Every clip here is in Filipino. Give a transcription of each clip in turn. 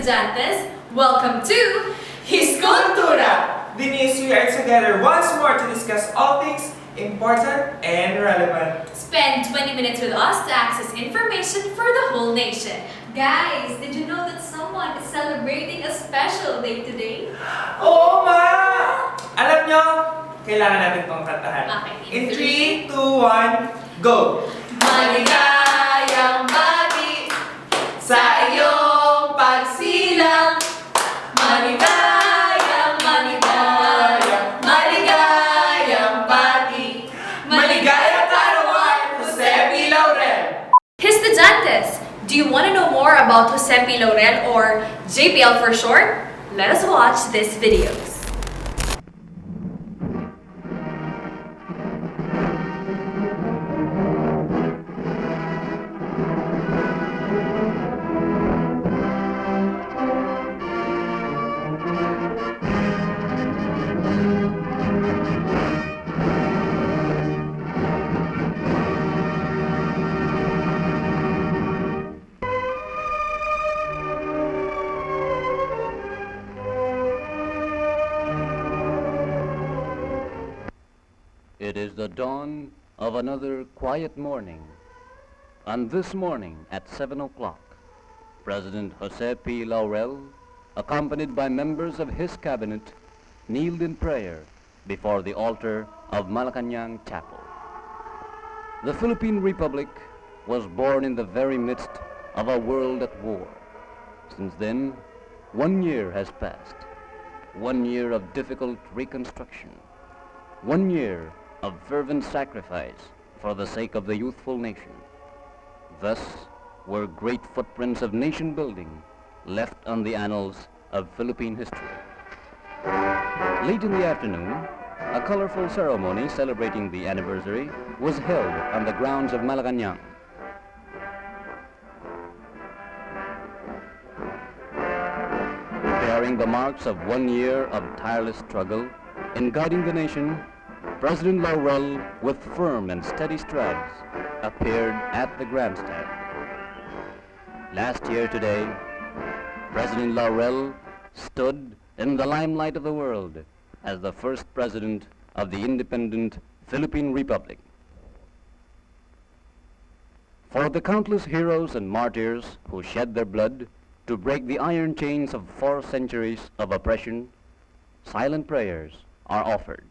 estudiantes! Welcome to His Cultura! Denise, we are together once more to discuss all things important and relevant. Spend 20 minutes with us to access information for the whole nation. Guys, did you know that someone is celebrating a special day today? Oo ma! Alam nyo, kailangan natin itong kantahan. Okay, In 3, 2, 1, go! Maligayang bati sa iyong pagsilang. Maligayang, maligayang, maligayang bati. Maligayang karawan, Jose P. Laurel! Estudiantes, do you want to know more about Jose P. Laurel or JPL for short? Let us watch this videos. It is the dawn of another quiet morning. And this morning at 7 o'clock, President Jose P. Laurel, accompanied by members of his cabinet, kneeled in prayer before the altar of Malacanang Chapel. The Philippine Republic was born in the very midst of a world at war. Since then, 1 year has passed. 1 year of difficult reconstruction. 1 year of fervent sacrifice for the sake of the youthful nation. Thus were great footprints of nation building left on the annals of Philippine history. Late in the afternoon, a colorful ceremony celebrating the anniversary was held on the grounds of Malacanang. Bearing the marks of 1 year of tireless struggle in guiding the nation, President Laurel, with firm and steady strides, appeared at the grandstand. Last year today, President Laurel stood in the limelight of the world as the first president of the independent Philippine Republic. For the countless heroes and martyrs who shed their blood to break the iron chains of 4 centuries of oppression, silent prayers are offered.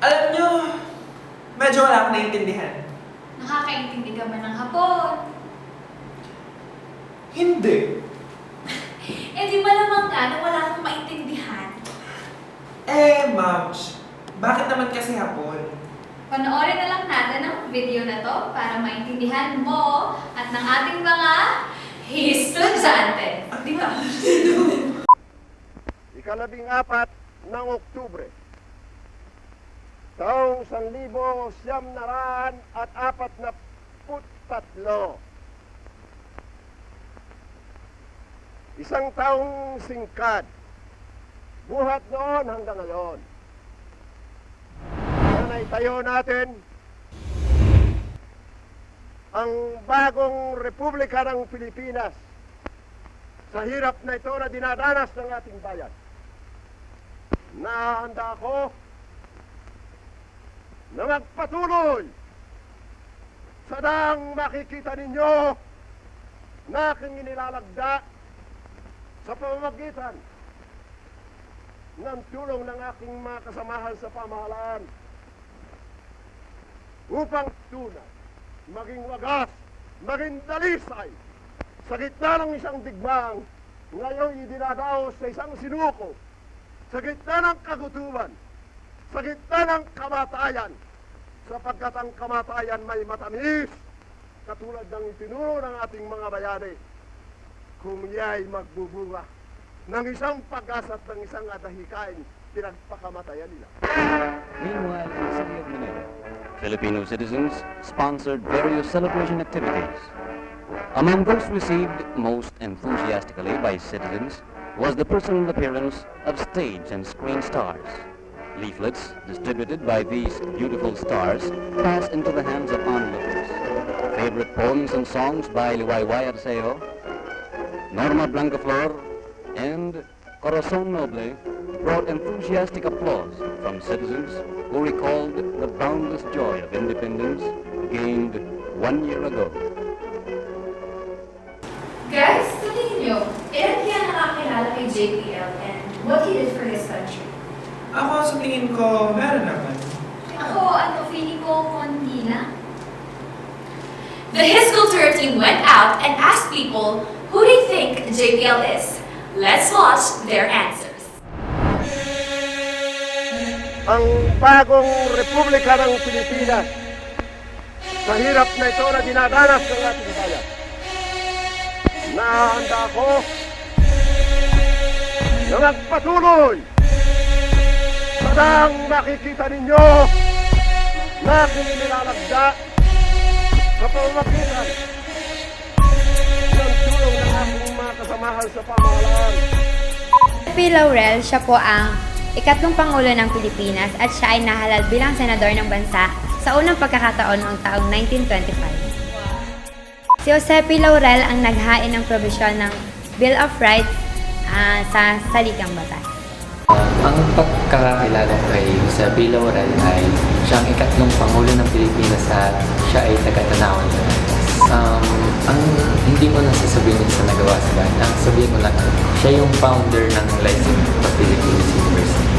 Alam nyo, medyo wala akong naiintindihan. Nakakaintindi ka ba ng Hapon? Hindi. Eh di malamang ka na wala kang maintindihan. Ma'ams, bakit naman kasi hapon? Panoorin na lang natin ang video na to para maintindihan mo at ng ating mga estudyante. Di ba? Ika-14 ng Oktubre, taong 1943. Isang taong singkad, buhat noon hanggang ngayon. Na naitayo natin ang bagong Republika ng Pilipinas sa hirap na ito na dinadanas ng ating bayan. Nahanda ako na magpatuloy sa daang makikita ninyo na aking inilalagda sa pamamagitan ng tulong ng aking mga kasamahan sa pamahalaan upang tunay, maging wagas, maging dalisay sa gitna ng isang digmang ngayon idinadaos sa isang sinuko, sa gitna ng kagutuman, sa gitna ng kamatayan, sapagkat ang kamatayan may matamis, katulad ng itinuro ng ating mga bayani, kung iya'y magbubunga ng isang pag-asa at ng isang adahikain, pinagpakamatayan nila. Meanwhile, in the city of Manila, Filipino citizens sponsored various celebration activities. Among those received most enthusiastically by citizens was the personal appearance of stage and screen stars. Leaflets distributed by these beautiful stars pass into the hands of onlookers. Favorite poems and songs by Liwayway Arceo, Norma Blancaflor, and Corazon Noble brought enthusiastic applause from citizens who recalled the boundless joy of independence gained 1 year ago. Guys, sa tingin nyo, ilan kaya nakakilala kay JPL and what he did for his country? Ako sa tingin ko, meron naman. Ako, feeling ko konti lang. The His Culture team went out and asked people who they think JPL is. Let's watch their answers. Ang bagong Republika ng Pilipinas sa hirap na ito na dinadanas ng ating bayan. Nahanda ako na magpatuloy sa makikita ninyo na aking nilalagda sa pamamagitan ng tulong ng aking mga kasamahan sa pamahalaan. JP Laurel, siya po ang ikatlong Pangulo ng Pilipinas at siya ay nahalal bilang senador ng bansa sa unang pagkakataon noong taong 1925. Si Jose P. Laurel ang naghain ng probisyon ng Bill of Rights sa saligang batas. Ang pagkakakilala ko kay Jose P. Laurel ay siyang ikatlong Pangulo ng Pilipinas at siya ay taga-Tanawan. Ang hindi mo nasasabihin sa nagawa sa bayan, ang sabihin mo lang, siya yung founder ng Licensing of Philippines University.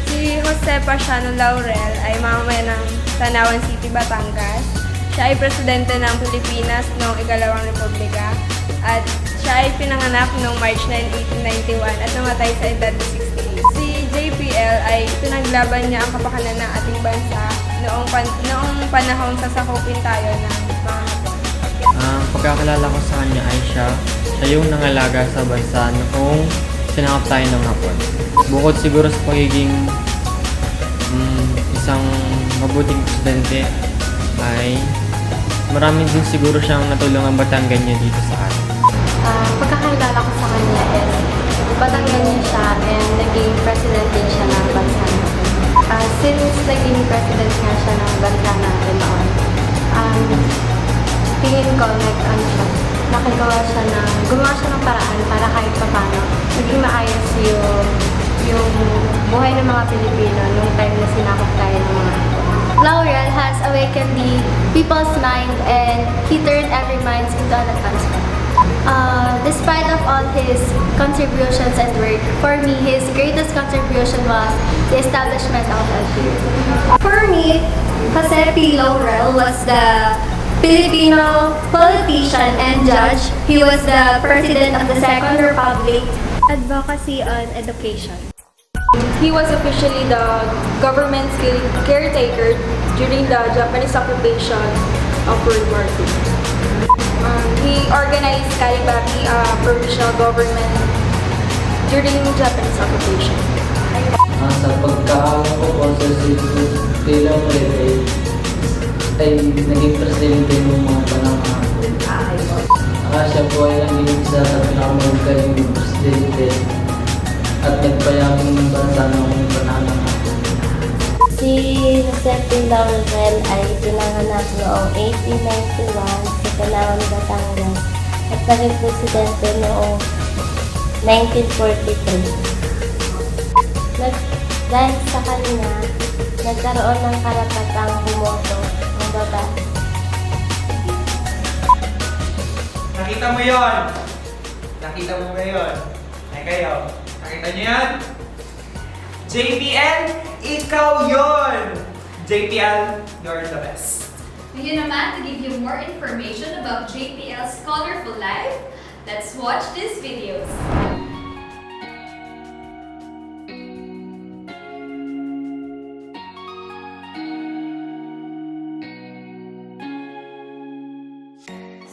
Si Jose Pasiano Laurel ay mamamayan ng Tanawan City, Batangas. Siya ay presidente ng Pilipinas noong ikalawang republika at siya ay pinanganak noong March 9, 1891 at namatay sa edad na 68. Si JPL ay pinaglaban niya ang kapakanan ng ating bansa noong panahong sasakupin tayo ng mga Hapon. Ang pagkakilala ko sa kanya ay siya yung nangalaga sa bansa noong sinakop tayo ng Hapon. Bukod siguro sa pagiging isang mabuting presidente ay marami din siguro siyang natulungan Batanggan niya dito sa atin. Pagkakilala ko sa kanya is Batanggan siya and naging president din siya ng bansa natin. Since naging president nga siya ng bansa natin noon, tingin ko gumawa siya ng paraan para kahit paano maging maayos yung buhay ng mga Pilipino nung time na sinakop tayo ng mga Hapon. Laurel has awakened the people's mind and he turned every mind into an advancement. Despite of all his contributions and work, for me, his greatest contribution was the establishment of LGU. For me, Jose P. Laurel was the Filipino politician and judge. He was the President of the Second Republic. Advocacy on education. He was officially the government's caretaker during the Japanese occupation of World War II. He organized Kalibaki provisional government during Japanese occupation. Sa pagkakaalam ko po sa Sila Laurel ay naging presidente ng mga panahon Hapon. Siya po ay naging isa sa pinakamagaling presidente at nagpayabong ng bansa noong panahon Hapon. Si Jose P. Laurel ay pinanganak noong 1891 sa Tanawan, Batangas at naging presidente noong 1943. Dahil sa kanya, nagkaroon ng karapatang bumoto ang babae. Nakita mo yon? Nakita mo ba yun? Ay kayo, nakita niyo yan? JPL, ikaw yon! JPL, you're the best. Ngayon naman, to give you more information about JPL's colorful life, let's watch these videos.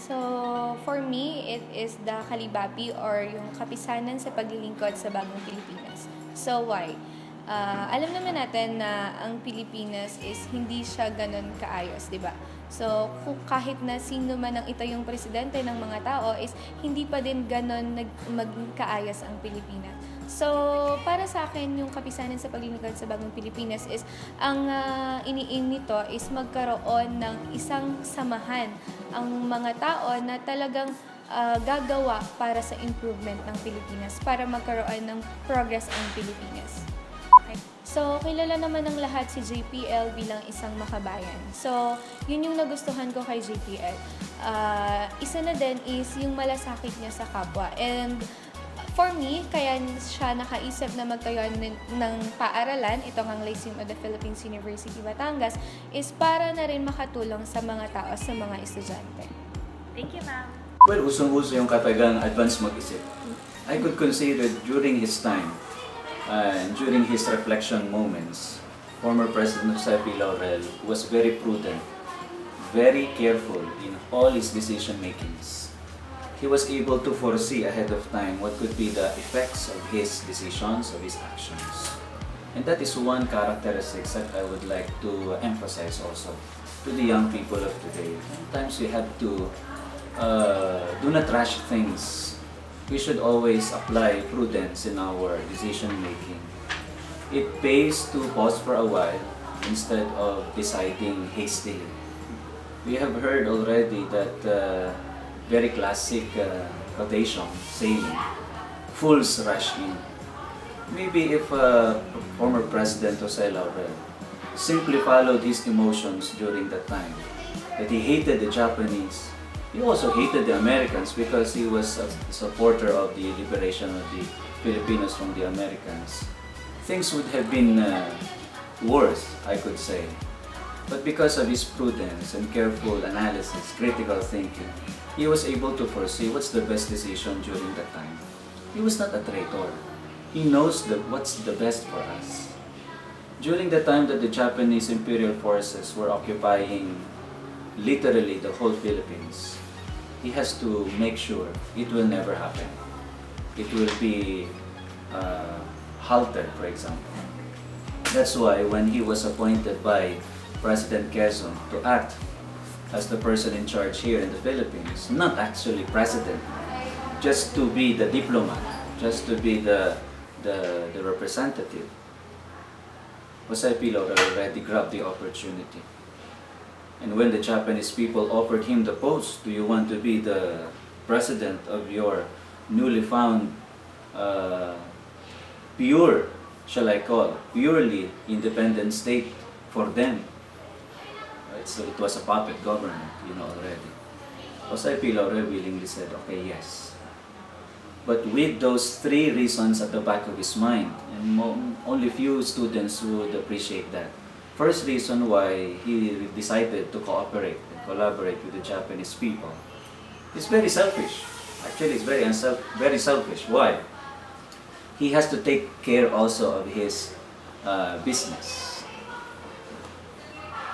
So, for me, it is the Kalibapi or yung kapisanan sa paglilingkod sa bagong Pilipinas. So, why? Alam naman natin na ang Pilipinas is hindi siya ganun kaayos, di ba? So, kung kahit na sino man ang ito yung presidente ng mga tao is hindi pa din ganun maging kaayos ang Pilipinas. So, para sa akin, yung kapisanan sa paglilingkod sa bagong Pilipinas is, ang iniin nito is magkaroon ng isang samahan ang mga tao na talagang gagawa para sa improvement ng Pilipinas, para magkaroon ng progress ang Pilipinas. Okay. So, kilala naman ng lahat si JPL bilang isang makabayan. So, yun yung nagustuhan ko kay JPL. Isa na din is yung malasakit niya sa kapwa. And for me, kaya siya nakaisip na magtayo ng paaralan, ito ang Lyceum of the Philippines University, Batangas, is para na rin makatulong sa mga tao, sa mga estudyante. Thank you, ma'am. Well, usong-uso yung katagang advance mag-isip. I could consider during his time, during his reflection moments, former President Jose P. Laurel was very prudent, very careful in all his decision makings. He was able to foresee ahead of time what could be the effects of his decisions, of his actions. And that is one characteristic that I would like to emphasize also to the young people of today. Sometimes we have to do not rush things. We should always apply prudence in our decision making. It pays to pause for a while instead of deciding hastily. We have heard already that very classic quotation saying, "Fools rush in." Maybe if former President Jose Laurel simply followed his emotions during that time, that he hated the Japanese, he also hated the Americans because he was a supporter of the liberation of the Filipinos from the Americans, things would have been worse, I could say. But because of his prudence and careful analysis, critical thinking, he was able to foresee what's the best decision during that time. He was not a traitor. He knows what's the best for us. During the time that the Japanese imperial forces were occupying literally the whole Philippines, he has to make sure it will never happen. It will be halted, for example. That's why when he was appointed by President Quezon to act as the person in charge here in the Philippines, not actually president, just to be the diplomat, just to be the representative, Jose P. Laurel already grabbed the opportunity. And when the Japanese people offered him the post, do you want to be the president of your newly found purely independent state for them? So it was a puppet government, already. Jose P. Laurel willingly said, okay, yes. But with those three reasons at the back of his mind, and only few students would appreciate that. First reason why he decided to cooperate and collaborate with the Japanese people is very selfish. Actually, it's very selfish. Why? He has to take care also of his business.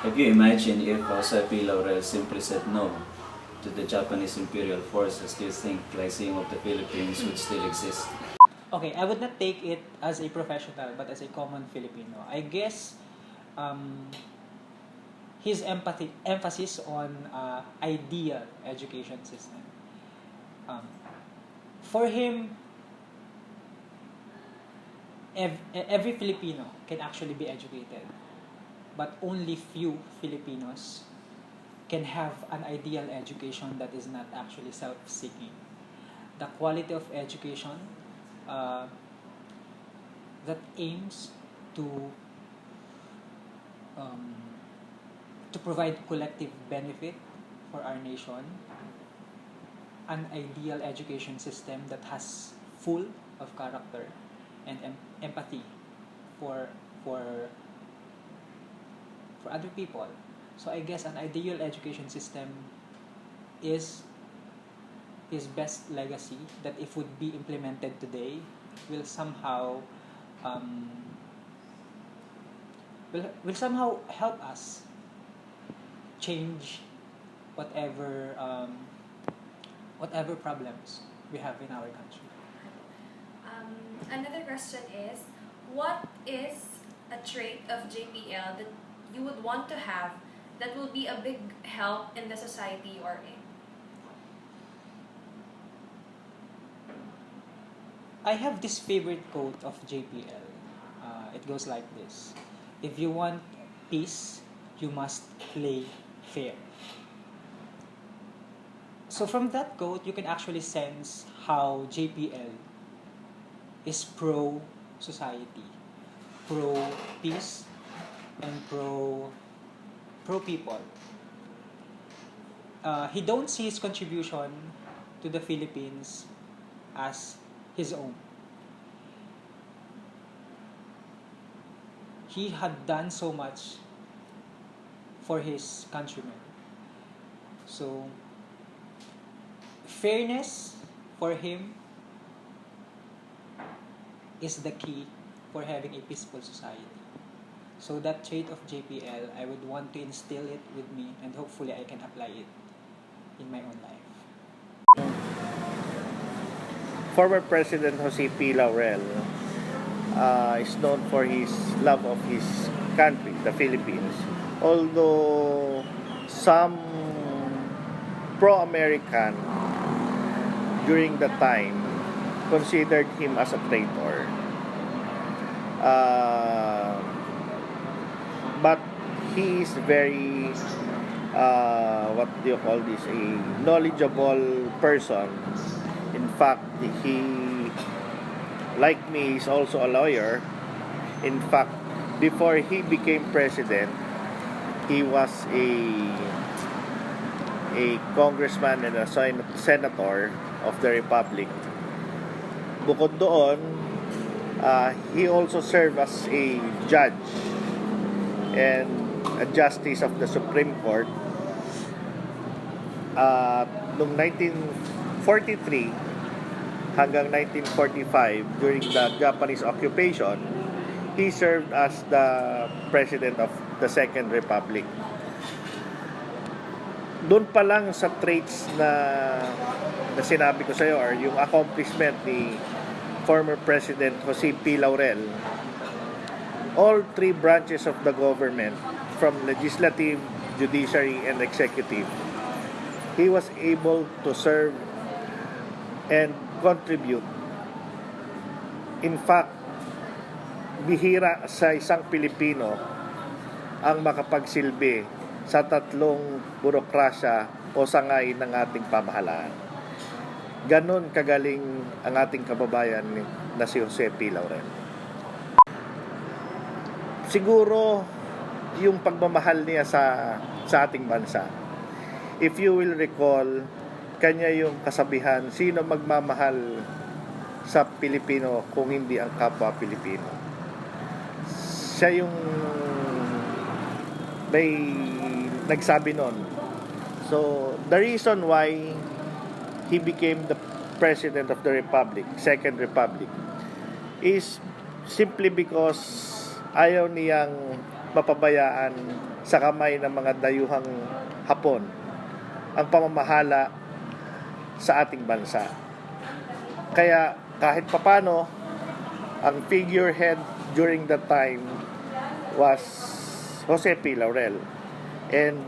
Have you imagined if Jose P. Laurel simply said no to the Japanese imperial forces? Do you think Lyceum of the Philippines would still exist? Okay, I would not take it as a professional but as a common Filipino. I guess his emphasis on ideal education system. For him, every Filipino can actually be educated, but only few Filipinos can have an ideal education that is not actually self-seeking. The quality of education that aims to provide collective benefit for our nation, an ideal education system that has full of character and empathy for other people. So I guess an ideal education system is his best legacy that if would be implemented today will somehow help us change whatever problems we have in our country. Another question is, what is a trait of JPL that you would want to have that will be a big help in the society you're in? I have this favorite quote of JPL. It goes like this: if you want peace, you must play fair. So from that quote, you can actually sense how JPL is pro-society, pro-peace, and pro-people. He don't see his contribution to the Philippines as his own. He had done so much for his countrymen. So, fairness for him is the key for having a peaceful society. So that trait of JPL, I would want to instill it with me, and hopefully I can apply it in my own life. Former President Jose P. Laurel is known for his love of his country, the Philippines. Although some pro-American during the time considered him as a traitor. But he is very, what do you call this, a knowledgeable person. In fact, he, like me, is also a lawyer. In fact, before he became president, he was a congressman and a senator of the Republic. Bukod doon, he also served as a judge and a justice of the Supreme Court. Noong 1943 hanggang 1945, during the Japanese occupation, he served as the president of the Second Republic. Doon pa lang sa traits na sinabi ko sa iyo, or yung accomplishment ni former President Jose P. Laurel, all three branches of the government, from legislative, judiciary, and executive, he was able to serve and contribute. In fact, bihira sa isang Pilipino ang makapagsilbi sa tatlong burokrasya o sangay ng ating pamahalaan. Ganon kagaling ang ating kababayan na si Jose P. Laurel. Siguro yung pagmamahal niya sa ating bansa. If you will recall, kanya yung kasabihan, sino magmamahal sa Pilipino kung hindi ang kapwa Pilipino. Siya yung may nagsabi nun. So, the reason why he became the President of the Republic, Second Republic, is simply because ayaw niyang mapabayaan sa kamay ng mga dayuhang Hapon ang pamamahala sa ating bansa. Kaya kahit papano, ang figurehead during that time was Jose P. Laurel. And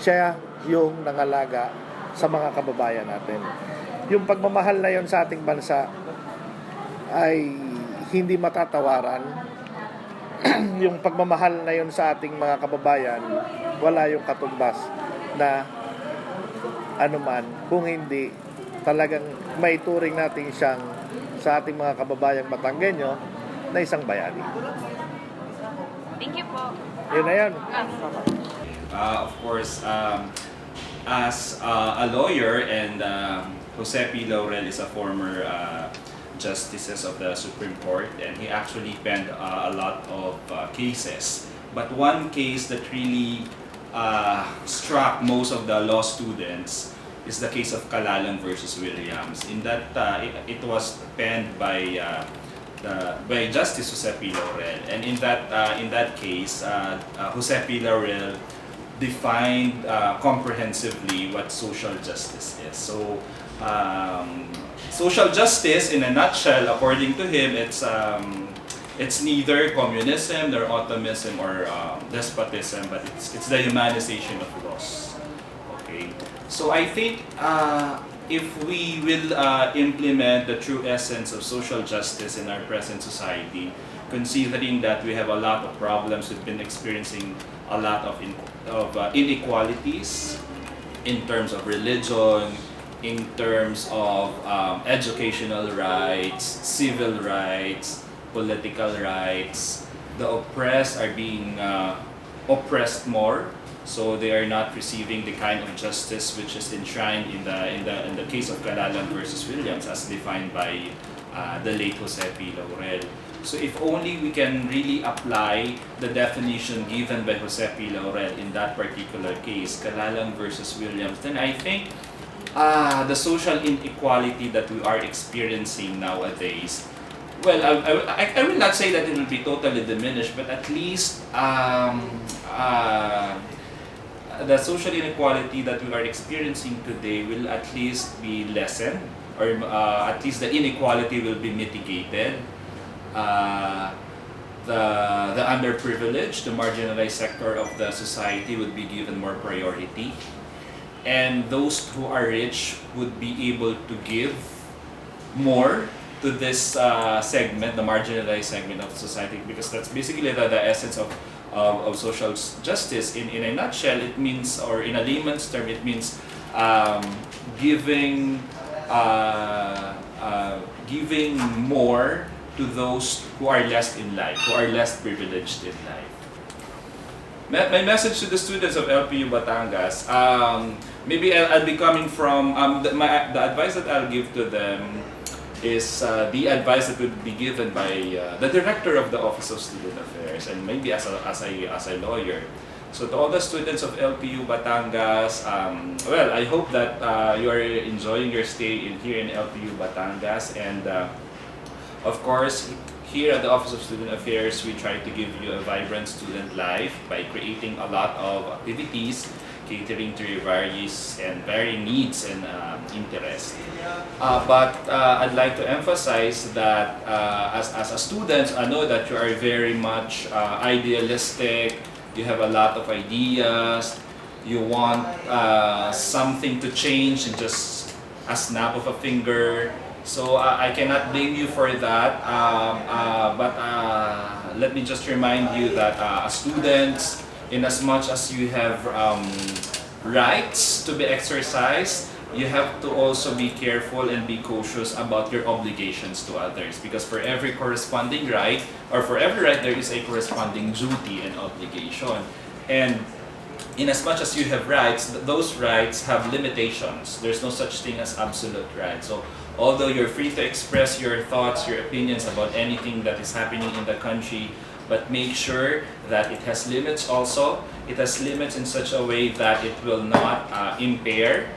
siya yung nangalaga sa mga kababayan natin. Yung pagmamahal na yon sa ating bansa ay hindi matatawaran. Yung pagmamahal na yon sa ating mga kababayan, wala yung katumbas na anuman, kung hindi talagang may turing natin siyang sa ating mga kababayang Batanggenyo na isang bayani. Thank you po. Yun na yan. Of course, as a lawyer, and Jose P. Laurel is a former justices of the Supreme Court, and he actually penned a lot of cases. But one case that really struck most of the law students is the case of Calalang versus Williams. In that, it was penned by Justice Jose P. Laurel, and in that case, Jose P. Laurel defined comprehensively what social justice is. So, social justice, in a nutshell, according to him, it's neither communism nor automism or despotism, but it's the humanization of laws. Okay, so I think if we will implement the true essence of social justice in our present society, considering that we have a lot of problems, we've been experiencing a lot of inequalities in terms of religion, in terms of educational rights, civil rights, political rights. The oppressed are being oppressed more, so they are not receiving the kind of justice which is enshrined in the case of Calalan versus Williams, as defined by the late Jose P. Laurel. So if only we can really apply the definition given by Jose P. Laurel in that particular case, Calalan versus Williams, then I think the social inequality that we are experiencing nowadays, well, I will not say that it will be totally diminished, but at least the social inequality that we are experiencing today will at least be lessened, or at least the inequality will be mitigated. The underprivileged, the marginalized sector of the society would be given more priority. And those who are rich would be able to give more to this segment, the marginalized segment of society, because that's basically the essence of social justice. In a nutshell, it means, or in a layman's term, it means giving more to those who are less in life, who are less privileged in life. My message to the students of LPU Batangas, maybe I'll be coming from, the advice that I'll give to them is the advice that would be given by the director of the Office of Student Affairs, and maybe as a lawyer. So to all the students of LPU Batangas, well, I hope that you are enjoying your stay here in LPU Batangas, and of course, here at the Office of Student Affairs, we try to give you a vibrant student life by creating a lot of activities catering to your various and varying needs and interests. But I'd like to emphasize that as a student, I know that you are very much idealistic, you have a lot of ideas, you want something to change in just a snap of a finger. So I cannot blame you for that, but let me just remind you that as students, in as much as you have rights to be exercised, you have to also be careful and be cautious about your obligations to others, because for every corresponding right, or for every right, there is a corresponding duty and obligation. And in as much as you have rights, those rights have limitations. There's no such thing as absolute right. So although you're free to express your thoughts, your opinions about anything that is happening in the country, but make sure that it has limits also. It has limits in such a way that it will not impair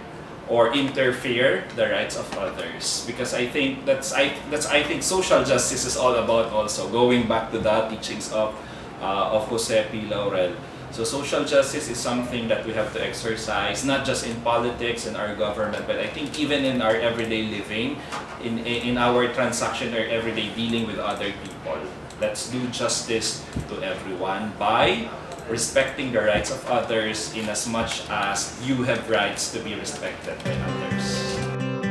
or interfere the rights of others. Because I think I think social justice is all about, also going back to the teachings of Jose P. Laurel. So social justice is something that we have to exercise, not just in politics and our government, but I think even in our everyday living, in our transaction or everyday dealing with other people. Let's do justice to everyone by respecting the rights of others in as much as you have rights to be respected by others.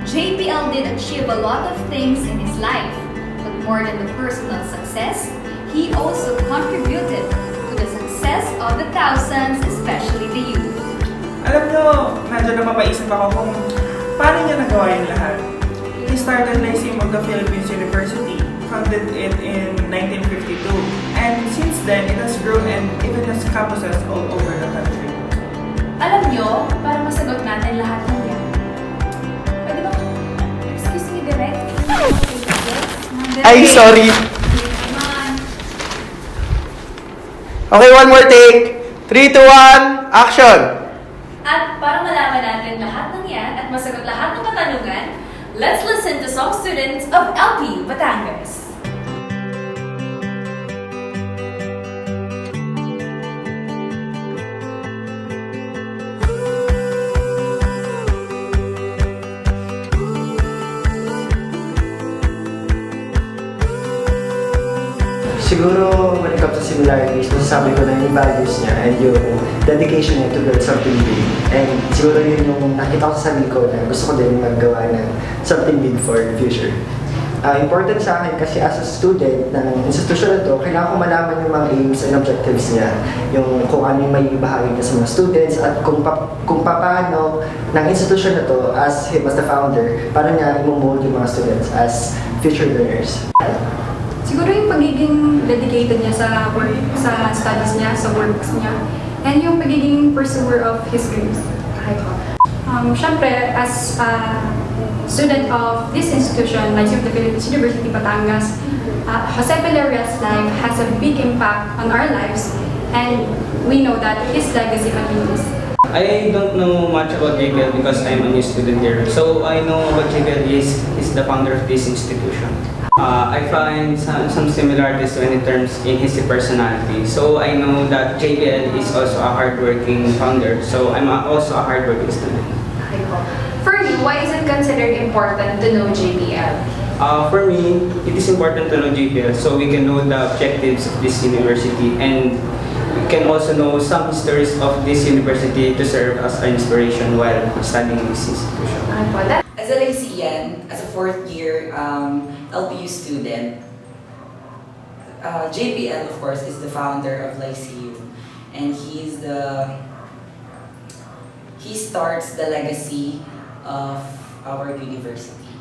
JPL did achieve a lot of things in his life, but more than the personal success, he also contributed to the success of the thousands, especially the youth. Alam nyo, medyo napapaisip ako kung paano niya nagawa yung lahat. He started Lyceum of the Philippines University, founded it in 1952, and since then, it has grown and even has campuses all over the country. Alam nyo, para masagot natin lahat ng yan, pwede ba, excuse me, Direk? Ay, sorry! Okay, one more take. 3, 2, 1, action! At para malaman natin lahat ng yan at masagot lahat ng katanungan, let's listen to some students of LPU Batangas. Siguro when it comes to similarities, masasabi ko na yung values niya and yung dedication niya towards something big. And siguro yun yung nakita ko sa sarili ko na gusto ko din maggawa ng something big for the future. Important sa akin kasi as a student ng institution na to, kailangan ko malaman yung mga aims and objectives niya. Yung kung ano yung may ibahagi niya sa mga students at kung paano ng institution na to as him as the founder, para niya i-mold yung mga students as future learners. Siguro yung pagiging dedicated niya sa work, sa studies niya, sa works niya, and yung pagiging pursuer of his dreams. Siyempre, as a student of this institution, like of the Philippines University, Batangas, Jose Villarreal's life has a big impact on our lives, and we know that his legacy continues. I don't know much about JPL because I'm a new student here. So I know about JPL is the founder of this institution. I find some similarities in terms in his personality. So I know that JPL is also a hardworking founder. So I'm also a hardworking student. For you, why is it considered important to know JPL? For me, it is important to know JPL so we can know the objectives of this university and we can also know some histories of this university to serve as an inspiration while studying this institution. As a Lycean, as a fourth year LPU student, JPL of course is the founder of Lyceum, and he starts the legacy of our university.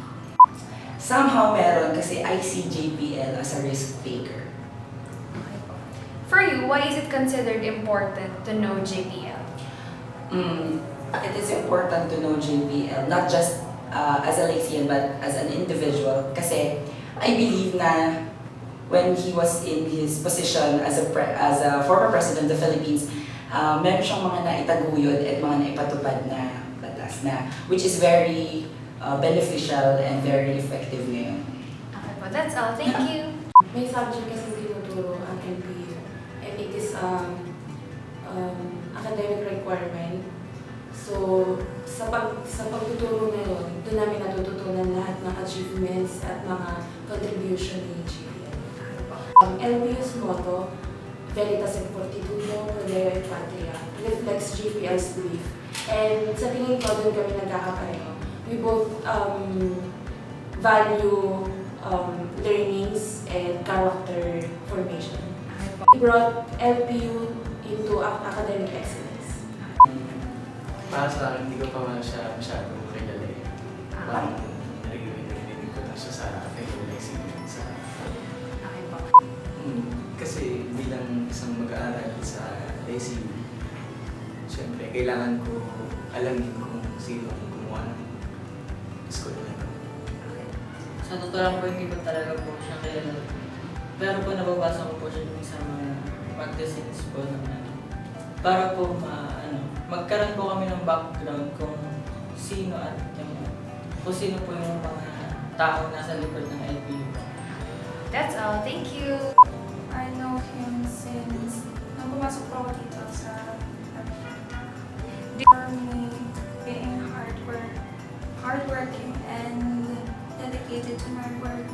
Somehow meron kasi I see JPL as a risk taker. For you, why is it considered important to know JPL? It is important to know JPL, not just as a Lycean but as an individual, kasi I believe na when he was in his position as a former president of the Philippines, meron siyang mga naitaguyod at mga naipatupad na batas na which is very beneficial and very effective ngayon. Okay po, that's all. Thank you. May subject kasi tinuturo ang LPU and it is academic requirement. So, sa pagtuturo na yun, doon namin natututunan lahat ng achievements at mga contribution ni JPL. LPU's motto, Veritas et Fortitudo, Prodeo et Patria, reflects JPL's belief. And sa tingin ko, doon kami nagkakapareho. We both value learnings and character formation. We brought LPU into academic excellence. Para sa akin, hindi ko pa man siya masyadong kilala eh. Parang narinig ko na siya sa favorite experience. Kasi bilang isang mag-aaral sa LCU, siyempre kailangan ko alamin kung sino ang gumawa ng school na ito. Sa totoo lang po, hindi ko talaga po siya kilala. Pero po nababasa ko po siya yung sa mga magazines po ng para po magkaroon po kami ng background kung sino at kung sino po yung mga tao nasa likod ng LPU. That's all. Thank you. I know him since nung pumasok po ako dito sa for me being hardworking and dedicated to my work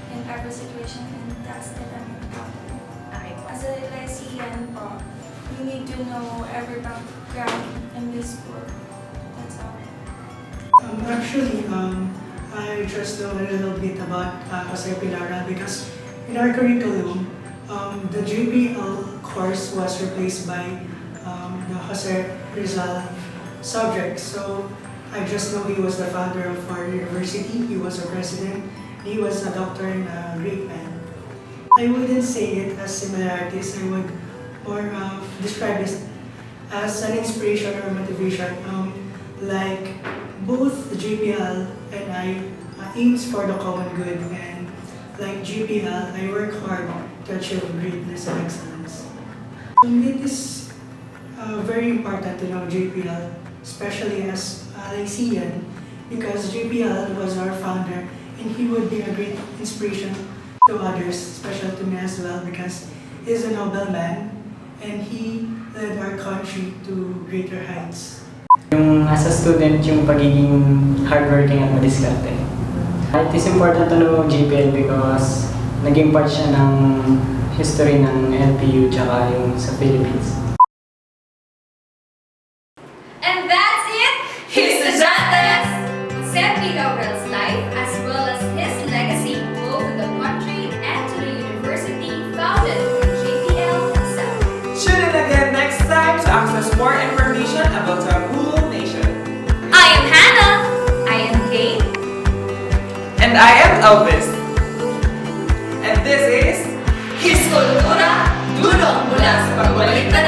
in every situation, and that's the I'm proud of. As a Lycean po, you need to know every background in this school. That's all. Actually, I just know a little bit about Jose Villarreal because in our curriculum, the JPL course was replaced by the Jose Rizal subject. So I just know he was the founder of our university, he was a president, he was a doctor and a great man. I wouldn't say it as similarities, I would more describe it as an inspiration or motivation. Like both the JPL and I aims for the common good, and like JPL, I work hard to achieve greatness and excellence. It is very important to know JPL, especially as a Lycean, because JPL was our founder and he would be a great inspiration to others, especially to me as well, because he's a noble man and he led our country to greater heights. Yung as a student, yung pagiging hardworking at madiskarte. It is important to know JPL because naging part siya ng history ng LPU tsaka yung sa Philippines. And that's it! His estudiantes! Jose P. Laurel's life as well as his legacy both to the country and to the university founded by JPL himself. Tune in again next time to access more information about our cool nation. I am Hannah. I am Kate. And I am Elvis. And this is His Kultura, dulong mula sa pagbalik na